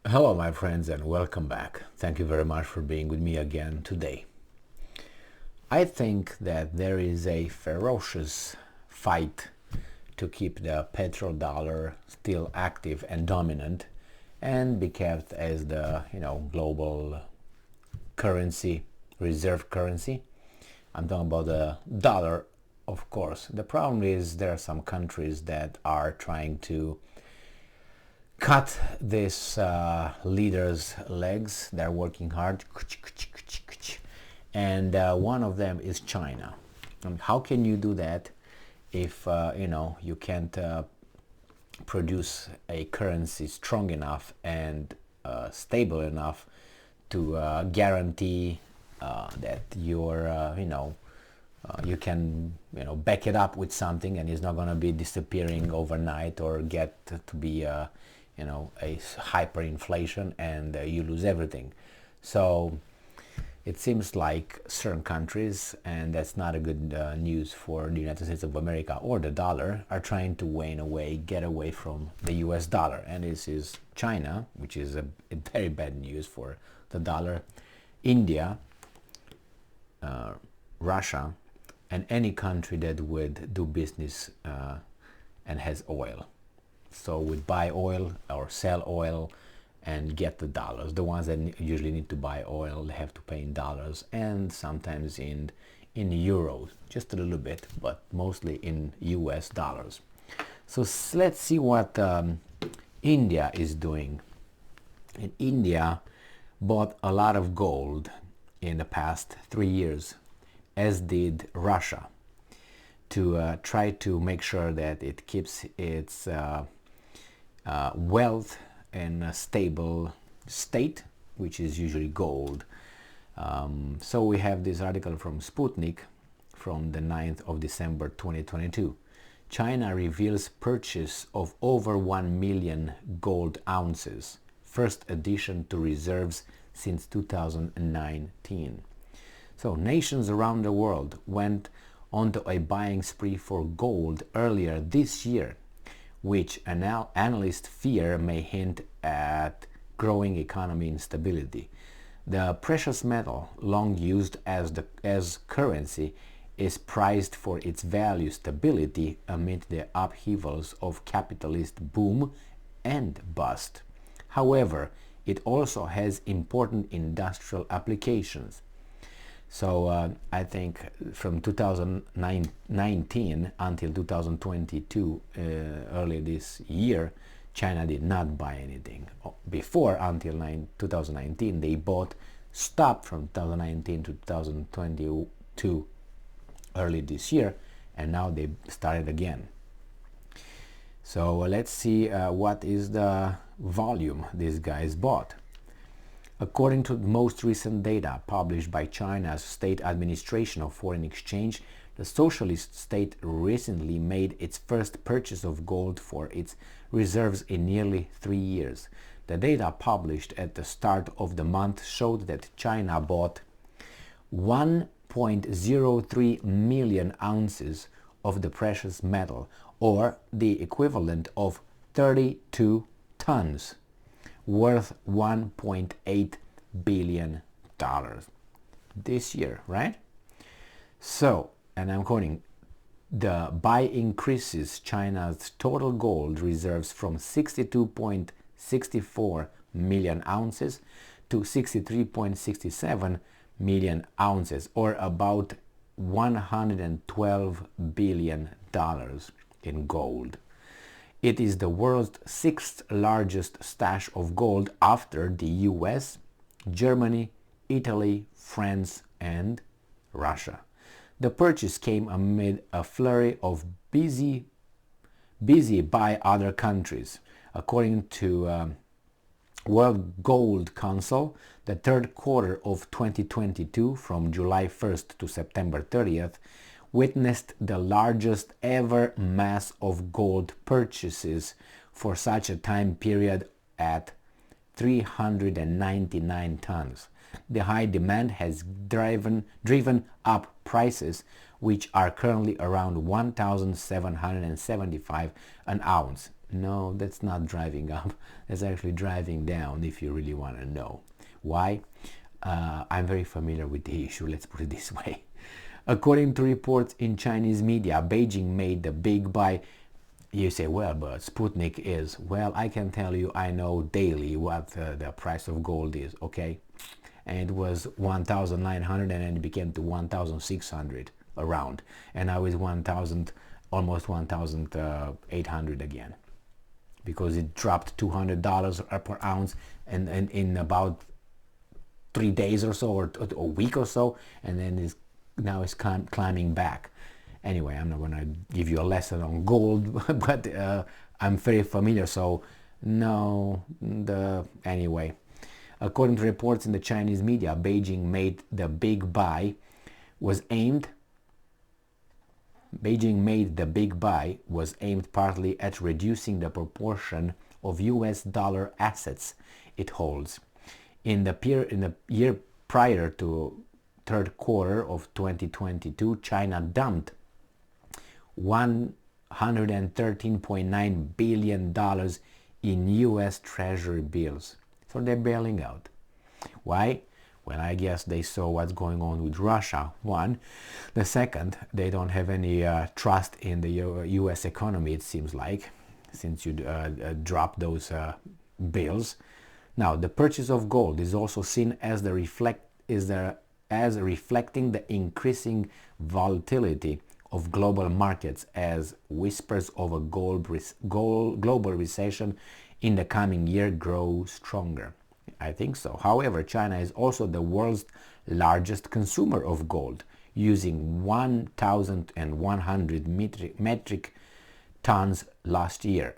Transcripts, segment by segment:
Hello my friends and welcome back. Thank you very much for being with me again today. I think that there is a ferocious fight to keep the petrodollar still active and dominant and be kept as the global currency, reserve currency. I'm talking about the dollar, of course. The problem is there are some countries that are trying to cut this leader's legs. They're working hard, and one of them is China. How can you do that if you can't produce a currency strong enough and stable enough to guarantee that you can back it up with something and it's not going to be disappearing overnight or get to be a hyperinflation and you lose everything. So it seems like certain countries, and that's not a good news for the United States of America or the dollar, are trying to wane away, get away from the US dollar. And this is China, which is a very bad news for the dollar, India, Russia, and any country that would do business and has oil. So we buy oil or sell oil and get the dollars. The ones that usually need to buy oil, they have to pay in dollars and sometimes in euros, just a little bit, but mostly in US dollars. So let's see what India is doing. And India bought a lot of gold in the past 3 years, as did Russia, to try to make sure that it keeps its wealth in a stable state, which is usually gold. So we have this article from Sputnik from the 9th of December 2022. China reveals purchase of over 1 million gold ounces, first addition to reserves since 2019. So nations around the world went onto a buying spree for gold earlier this year, which analysts fear may hint at growing economy instability. The precious metal, long used as currency, is prized for its value stability amid the upheavals of capitalist boom and bust. However, it also has important industrial applications. So I think from 2019 until 2022, early this year, China did not buy anything. Before, until 2019, they stopped from 2019 to 2022 early this year, and now they started again. So let's see what is the volume these guys bought. According to the most recent data published by China's State Administration of Foreign Exchange, the socialist state recently made its first purchase of gold for its reserves in nearly 3 years. The data published at the start of the month showed that China bought 1.03 million ounces of the precious metal, or the equivalent of 32 tons. Worth $1.8 billion this year, right? So, and I'm quoting, the buy increases China's total gold reserves from 62.64 million ounces to 63.67 million ounces, or about $112 billion in gold. It is the world's 6th largest stash of gold after the US, Germany, Italy, France, and Russia. The purchase came amid a flurry of busy by other countries. According to World Gold Council, the third quarter of 2022, from July 1st to September 30th, witnessed the largest ever mass of gold purchases for such a time period at 399 tons. The high demand has driven up prices, which are currently around 1,775 an ounce. No, that's not driving up. That's actually driving down, if you really want to know. Why? I'm very familiar with the issue, let's put it this way. According to reports in Chinese media, Beijing made the big buy. You say, well, but Sputnik is. Well, I can tell you, I know daily what the price of gold is, okay? And it was 1,900 and then it became to 1,600 around. And now it's 1,000, almost 1,800 again. Because it dropped $200 per ounce and in about 3 days or so, or a week or so, and then now it's climbing back. Anyway, I'm not going to give you a lesson on gold, but I'm very familiar, so no, anyway. According to reports in the Chinese media, Beijing made the big buy was aimed partly at reducing the proportion of US dollar assets it holds. In the year prior to third quarter of 2022, China dumped $113.9 billion in US Treasury bills. So they're bailing out. Why? Well, I guess they saw what's going on with Russia, one. The second, they don't have any trust in the US economy, it seems like, since you dropped those bills. Now, the purchase of gold is also seen as reflecting the increasing volatility of global markets as whispers of a global recession in the coming year grow stronger. I think so. However, China is also the world's largest consumer of gold, using 1,100 metric tons last year.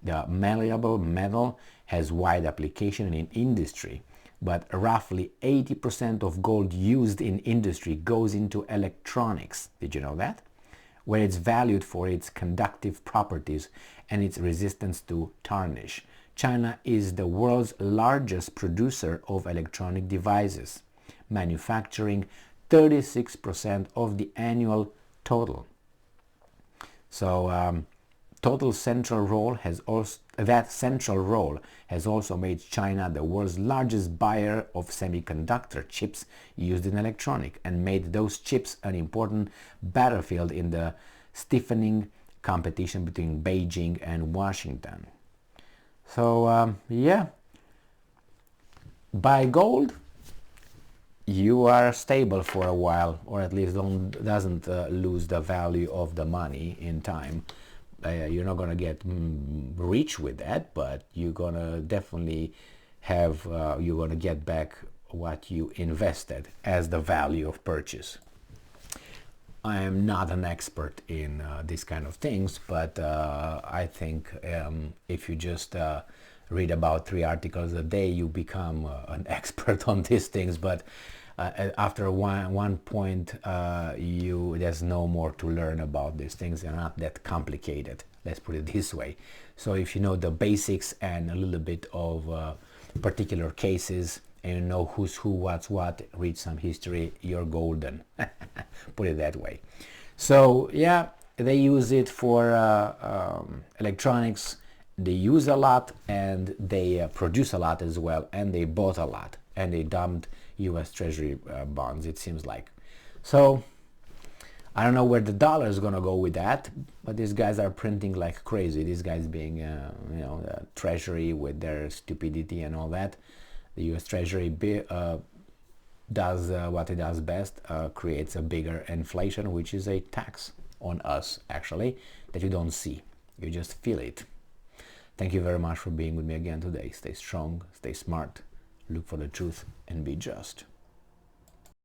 The malleable metal has wide application in industry, but roughly 80% of gold used in industry goes into electronics. Did you know that? Where it's valued for its conductive properties and its resistance to tarnish. China is the world's largest producer of electronic devices, manufacturing 36% of the annual total. So that central role has also made China the world's largest buyer of semiconductor chips used in electronic, and made those chips an important battlefield in the stiffening competition between Beijing and Washington. So yeah, buy gold, you are stable for a while, or at least doesn't lose the value of the money in time. You're not going to get rich with that, but you're going to definitely have, you're going to get back what you invested as the value of purchase. I am not an expert in these kind of things, but I think if you just read about 3 articles a day, you become an expert on these things. But after one point, there's no more to learn about these things. They're not that complicated. Let's put it this way. So if you know the basics and a little bit of particular cases, and you know who's who, what's what, read some history, you're golden. Put it that way. So yeah, they use it for electronics. They use a lot, and they produce a lot as well, and they bought a lot, and they dumped US Treasury bonds, it seems like. So I don't know where the dollar is going to go with that, but these guys are printing like crazy. These guys being, the Treasury with their stupidity and all that. The US Treasury does what it does best, creates a bigger inflation, which is a tax on us, actually, that you don't see. You just feel it. Thank you very much for being with me again today. Stay strong, stay smart, look for the truth, and be just.